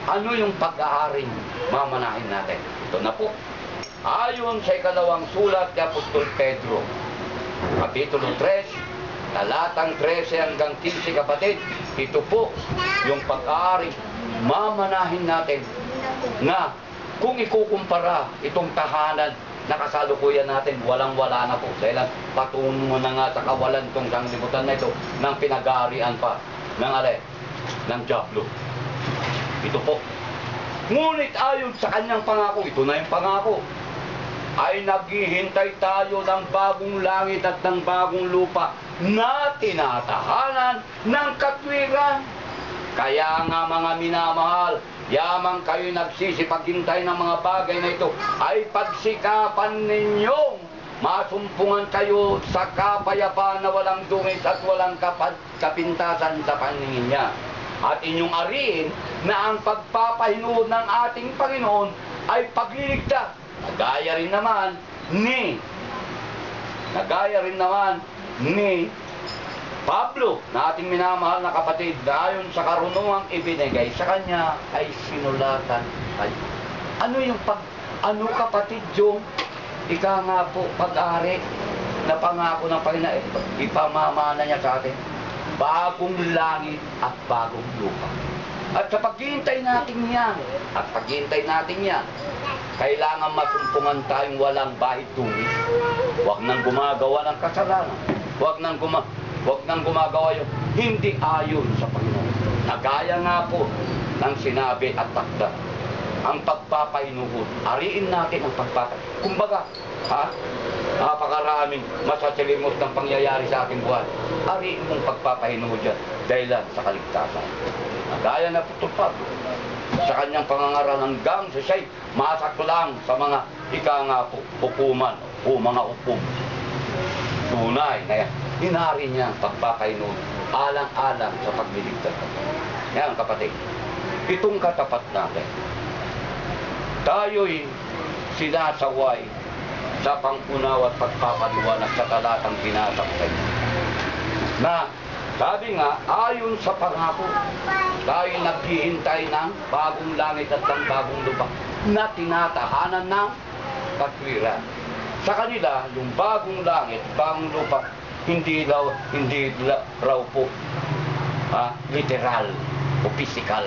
Ano yung pag-aaring mamanahin natin? Ito na po. Ayon sa ikalawang sulat ni Apostol Pedro, Kapitulo 3, talatang 13 hanggang 15, kapatid, ito po yung pag-aaring mamanahin natin na kung ikukumpara itong tahanan na kasalukuyan natin, walang-wala na po. Dahil patungo na nga sa kawalan itong sanglibutan na ito ng pinag-aarian pa ng Diablo. Ito po. Ngunit ayon sa kanyang pangako, ito na yung pangako, ay naghihintay tayo ng bagong langit at ng bagong lupa na tinatahanan ng katwiran. Kaya nga mga minamahal, yamang kayo nagsisipaghintay ng mga bagay na ito, ay pagsikapan ninyong masumpungan kayo sa kapayapaan na walang dungis at walang kapintasan sa paningin niya. At inyong ariin na ang pagpapahinuod ng ating Panginoon ay pagliligtas. Nagaya rin naman ni Pablo, na ating minamahal na kapatid, na ayon sa karunungang ibinigay sa kanya ay sinulatan kayo. Ano kapatid yung ika nga po pag-ari na pangako ng Panginoon, ipamamana niya sa atin? Bagong langit at bagong lupa. At sa paghihintay natin yan, kailangan masumpungan tayong walang bahid dungis. Huwag nang gumagawa ng kasalanan. Huwag nang gumagawa yung hindi ayon sa Panginoon. Nagaya nga po ng sinabi at takda, ang pagpapahinuhod. Ariin natin ang pagpapahinuhod. Kumbaga, napakaraming masasilimot ng pangyayari sa ating buhay. Ariin mong pagpapahinuhod yan dahilan sa kaligtasan. Nagaya na po Pablo sa kanyang pangangaral hanggang sa siya'y masakto lang sa mga hukuman o mga hukum. Tunay na yan. Hinari niya ang pagpapahinuhod alang-alang sa pagliligtas. Yan kapatid, itong katapat natin, tayo'y sinasaway sa pangunawa at pagpapaliwanag sa talatang binasa ko na sabi nga, ayon sa pangako, tayo naghihintay ng bagong langit at ng bagong lupa na tinatahanan ng katwiran. Sa kanila, yung bagong langit, bagong lupa, hindi raw po literal o physical.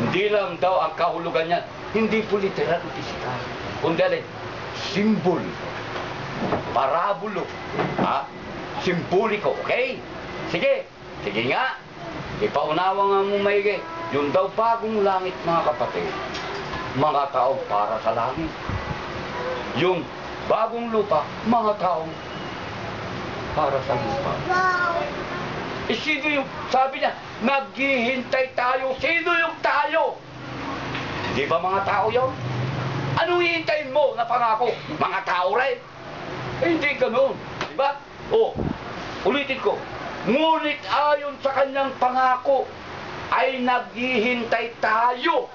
Hindi lang daw ang kahulugan niya, hindi po literal o physical. Kundi simbol, parabulo, simboliko, okay? Sige nga. Ipaunawa nga mo maigi. Yung daw bagong langit, mga kapatid, mga tao para sa langit. Yung bagong lupa, mga tao para sa lupa. Sino yung, sabi niya, naghihintay tayo. Sino yung tayo? Di ba mga tao yun? Anong hihintayin mo na pangako? Mga tao rin? Hindi ganun. Di ba? Ulitin ko. Ngunit ayon sa kanyang pangako, ay naghihintay tayo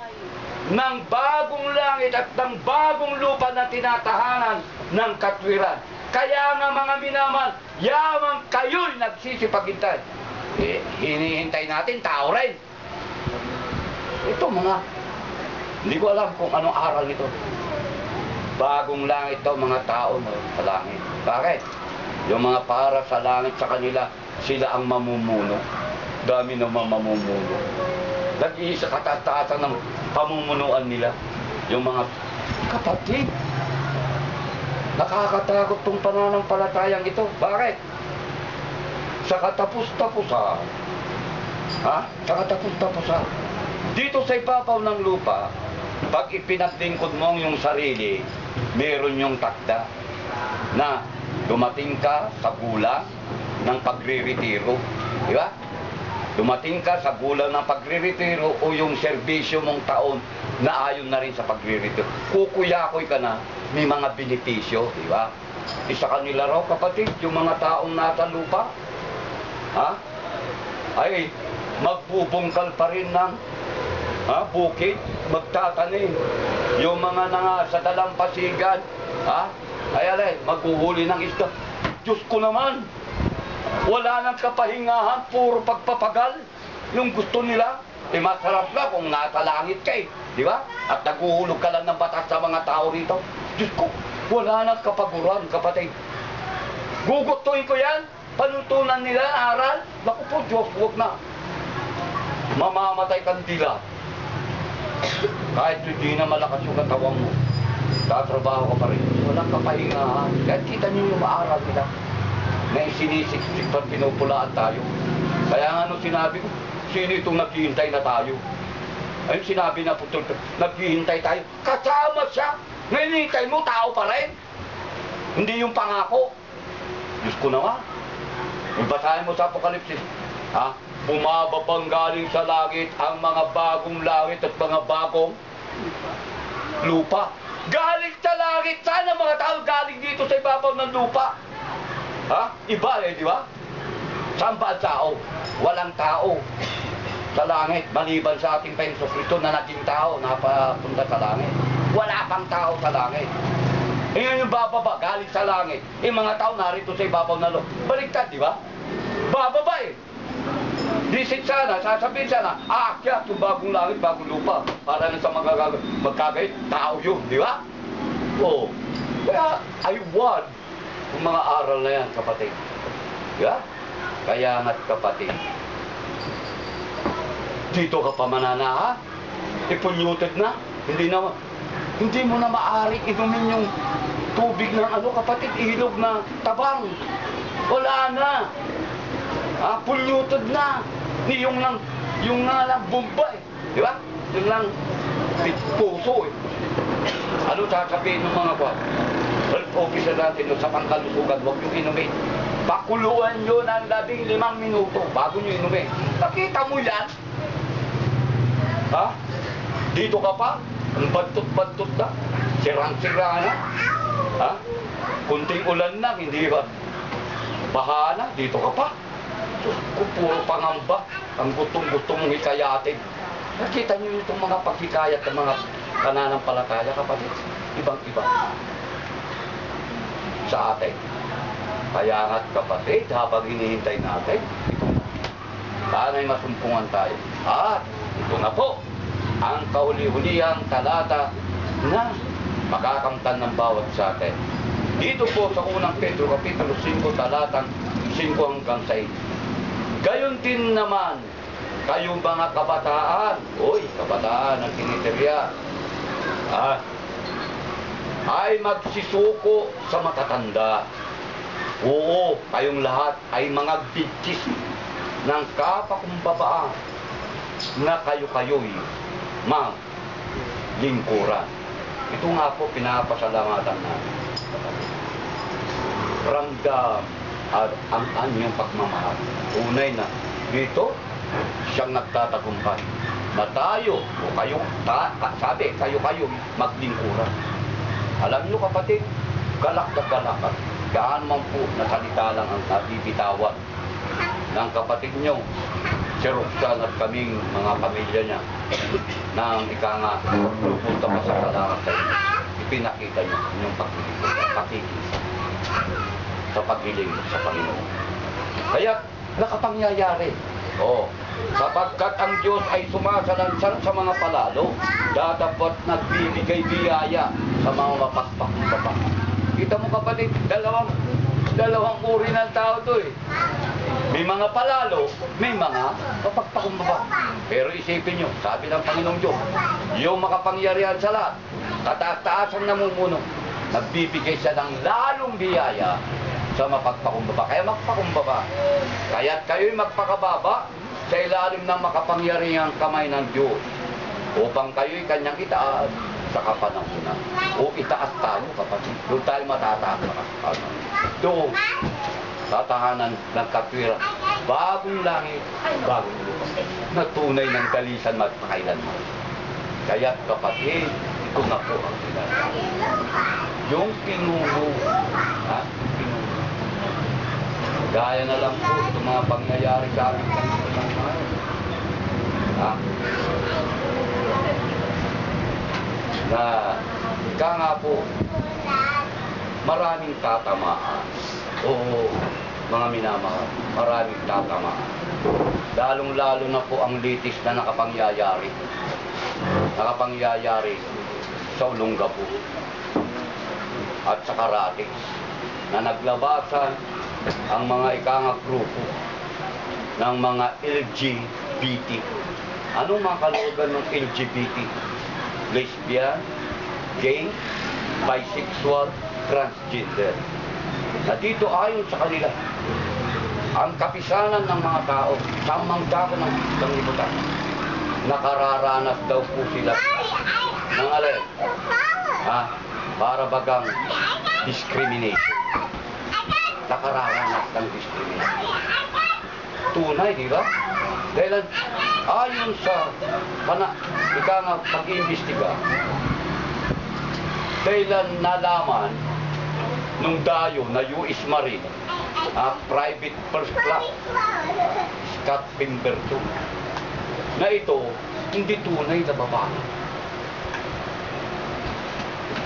ng bagong langit at ng bagong lupa na tinatahanan ng katwiran. Kaya nga mga minamahal, yamang kayo'y nagsisipaghintay. Hinihintay natin, tao rin. Ito hindi ko alam kung anong aral nito. Bagong langit daw mga tao sa langit. Bakit? Yung mga para sa langit sa kanila, sila ang mamumuno. Dami naman mamumuno. Nag-iisa katatasan ng pamumunuan nila. Yung mga kapatid. Nakakatakot tong pananampalatayang ito. Bakit? Sa katapus-tapusan. Sa katapus-tapusan. Dito sa ibabaw ng lupa, pag ipinaglingkod mo yung sarili, meron yung takda na dumating ka sa gulang ng pagre-retiro. Di ba? Dumating ka sa gulang ng pagre-retiro o yung serbisyo mong taon na ayon na rin sa pagre-retiro. Kukuyakoy ka na, may mga benepisyo. Di ba? Isa kanila raw, kapatid, yung mga taong nasa lupa, ay magbubungkal pa rin ng bukid, magtatanim. Yung mga sa dalampasigan, maghuhuli ng isda. Diyos ko naman, wala nang kapahingahan, puro pagpapagal yung gusto nila. Eh masarap na kung nasa langit ka eh. Di ba? At naguhulog ka lang ng batas sa mga tao rito. Diyos ko, wala nang kapaguran, kapatid. Gugustuhin ko yan. Panuntunan nila, aral. Naku po, Diyos, huwag na. Mamamatay kang dila. Kahit hindi na malakas yung katawan mo, tatrabaho ka pa rin. Walang kapahingahan. Kahit kita niyo yung maaral nila. Na sinisiksik pa pinupulaan tayo. Kaya nga nung sinabi ko, sino itong naghihintay na tayo? Ayun sinabi na putol, naghihintay tayo. Kasama siya. Ngayon hintay mo, tao pa rin. Hindi yung pangako. Diyos ko naman. Ibasahin mo sa Apokalipsis. Ha? Bumababang galing sa langit ang mga bagong langit at mga bagong lupa. Galing sa langit. Sana mga tao galing dito sa ibabaw ng lupa. Ha? Iba eh, di ba? Saan ba ang tao? Walang tao sa langit, maliban sa ating Panginoon Kristo na naging tao, napapunta sa langit. Wala pang tao sa langit. E yun yung bababa, galing sa langit. E mga tao narito sa ibabaw na lupa. Baliktad, di ba? Bababa eh. Disit sana, sasabihin sana, aakyat yung bagong langit, bagong lupa. Para na sa magkagayit, tao yun, di ba? Oo. Kaya, I want yung mga aral na yan, kapatid. Di ba? Kaya nga't kapatid, dito ka pa mananaha, ipolluted na, hindi mo na maaari inumin yung tubig ng kapatid, ilog na tabang. Wala na. Polluted na. Yung nga lang bomba eh. Di ba? Yung lang puso eh. Ano sasabihin ng mga health officer natin sa pangkalusugan, huwag yung inumin. Pakuluan nyo ng 15 minuto bago nyo inumin. Nakita mo yan? Ha? Dito ka pa? Ang bantot-bantot na? Sirang-sira na? Ha? Kunting ulan na, hindi ba? Baha na, dito ka pa? Kung puro pangamba, ang gutong-gutong mong hikayatin. Nakita niyo itong mga paghikayat ng mga pananampalataya, kapatid? Ibang-iba sa atin. Kaya nga't kapatid, habang hinihintay natin, sana'y masumpungan tayo. At ito na po, ang kahuli-hulihang talata na makakamtan ng bawat sa atin. Dito po sa unang Pedro, Kapitulo 5, talatang 5 hanggang 6. Gayon din naman, kayong mga kabataan, kabataan ng kiniteriya, ay magsisuko sa matatanda. Oo, kayong lahat ay mga bigkis ng kapakumbabaan na kayo-kayo'y lingkuran. Ito nga po, pinapasalamatan natin. Ramdam at ang anyong pagmamahal. Unay na, dito, siyang nagtatagumpay. Na tayo, o kayo, sabi, kayo-kayo, maglingkuran. Alam nyo kapatid, galak na galak at gaano man po na salita lang ang nabibitawan ng kapatid nyo, si Roxanne at kaming mga pamilya niya, nang ika nga, pupunta pa sa salamat sa inyo. Ipinakita nyo inyong pakikis sa paghiling sa Panginoon. Kaya nakapangyayari. Sapagkat ang Diyos ay sumasalansang sa mga palalo, dapat nagbibigay biyaya sa mga mapagpakumbaba. Kita mo kapatid, dalawang uri ng tao to eh. May mga palalo, may mga mapagpakumbaba. Pero isipin nyo, sabi ng Panginoong Diyos, yung makapangyarihan sa lahat, kataas-taas ang namumuno, nagbibigay siya ng lalong biyaya sa mapagpakumbaba. Kaya magpakumbaba. Kaya't kayo'y magpakababa sa ilalim ng makapangyarihang kamay ng Diyos upang kayo'y kanyang itaas sa kapanahunan. O itaas tayo, kapatid. Doon tayo matataas sa kapanahunan. Doon, tatahanan ng katwira. Bagong langit, bagong lupa. Na tunay ng kalisan magpakailanman. Kaya't kapatid, ito na po ang pinag-aaral. Yung pinuno, pinuno. Gaya na lang po itong mga pangyayari sa amin kanina ng ngayon. Na ika nga po, maraming tatamaan. Oo, mga minamahal, maraming tatamaan. lalong-lalo na po ang litis na nakapangyayari. Nakapangyayari sa Olongapo at sa Caratex na naglabasan ang mga ikangang grupo ng mga LGBT. Anong mga kalooban ng LGBT? Lesbian, gay, bisexual, transgender. Na dito ayon sa kanila, ang kapisanan ng mga tao sa mangdako ng lipunan, nakararanas daw po sila ng alin? Para bagang discrimination. Nakararanas ng discrimination. Tunay, di ba? Dahil ayon sa pag-iimbestiga, dahil nalaman nung dayo na US Marine, private first class, Scott Pemberton, na ito hindi tunay na babae.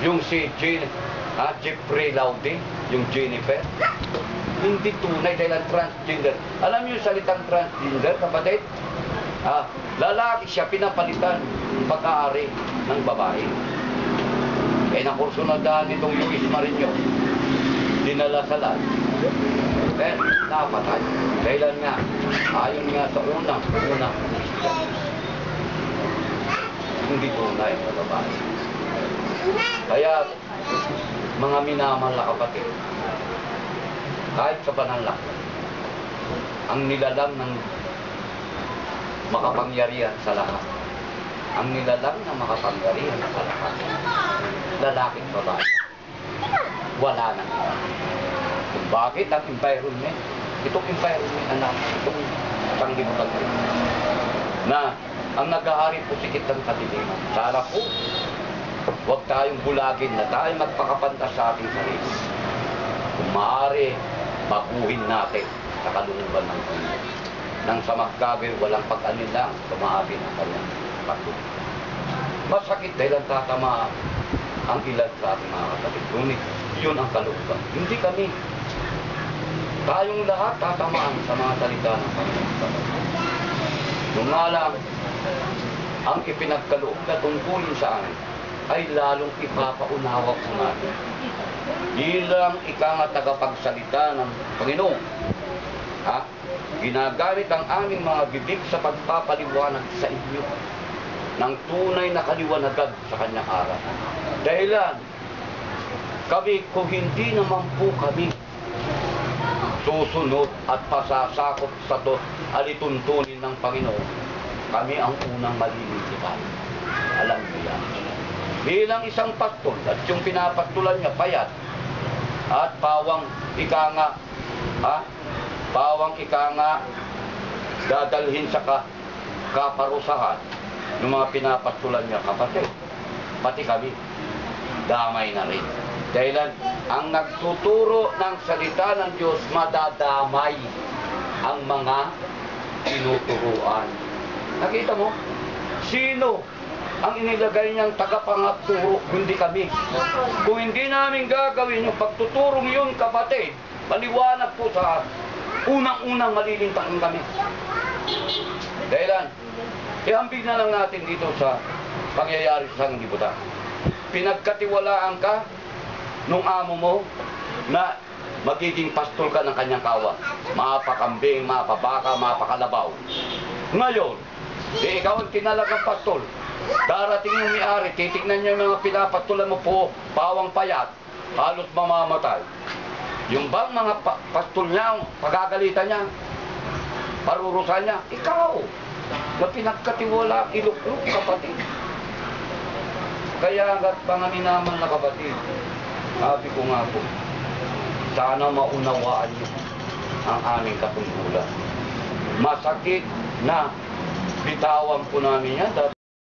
Yung si Jeffrey Laude, yung Jennifer, hindi tunay dahil ang transgender. Alam niyo yung salitang transgender, kapatid? Lalaki siya, pinapalitan ng pag-aari ng babae. Eh, nakursunadahan itong US Marine yun. Dinala sa land. Then, napatay. Dahil nga, ayon nga sa unang hindi tunay na babae. Kaya, mga minamahal na kapatid, kahit sa pananlak, ang nilalang ng makapangyarihan sa lahat, ang nilalang ng makapangyarihan sa lahat, lalaking babae, wala na. Kung bakit ang environment, itong environment, itong sanglibutan na ang nag-aari po sikit ng katiliman. Sana po, huwag tayong bulagin na tayo magpakapantas sa ating sarili. Kung maaari, baguhin natin sa kalooban ng Panginoon. Nang sa magkagawin, walang pag-anilang tumahagi ng kanyang patuloy. Masakit dahil ang tatama ang ilan sa ating mga kapatid. Ngunit, yun ang kalooban. Hindi kami. Tayong lahat tatamaan sa mga salita ng Panginoon. Nung nga lang, ang ipinagkaloob na tungkulin sa amin ay lalong ipapaunawa po natin. Bilang tagapagsalita ng Panginoon, ginagamit ang aming mga bibig sa pagpapaliwanag sa inyo ng tunay na kaliwanagan sa kanyang aral. Dahilan, kami kung hindi naman po kami susunod at pasasakop sa alituntunin ng Panginoon, kami ang unang malilimutan. Alam niyo yan. Bilang isang pastol, at yung pinapastulan niya payat, at pawang ikanga, dadalhin sa kaparusahan ng mga pinapastulan niya, kapatid, pati kami, damay na rin. Dahilan, ang nagtuturo ng salita ng Diyos, madadamay ang mga tinuturuan. Nakita mo? Sino ang inilagay niyang tagapangturo? Hindi kami. Kung hindi namin gagawin yung pagtuturong yun, kapatid, maliwanag po sa unang-unang malilintakan kami. Dahilan, ihambing na lang natin dito sa pangyayari sa sanglibutan. Pinagkatiwalaan ka nung amo mo na magiging pastol ka ng kanyang kawa. Mapakambing, mapabaka, mapakalabaw. Ngayon, ikaw ang tinalagang pastol. Darating yung may-ari, titignan niya yung mga pinapastulan mo po, pawang payat, halos mamamatay. Yung bang mga pastol niya, pagagalitan niya, parurusan niya, ikaw, na pinagkatiwala ang ilok-lok, kapatid. Kaya hanggat mga minaman na kapatid, sabi ko nga po, sana maunawaan niyo ang aming katungkulan. Masakit na bitawan po namin yan.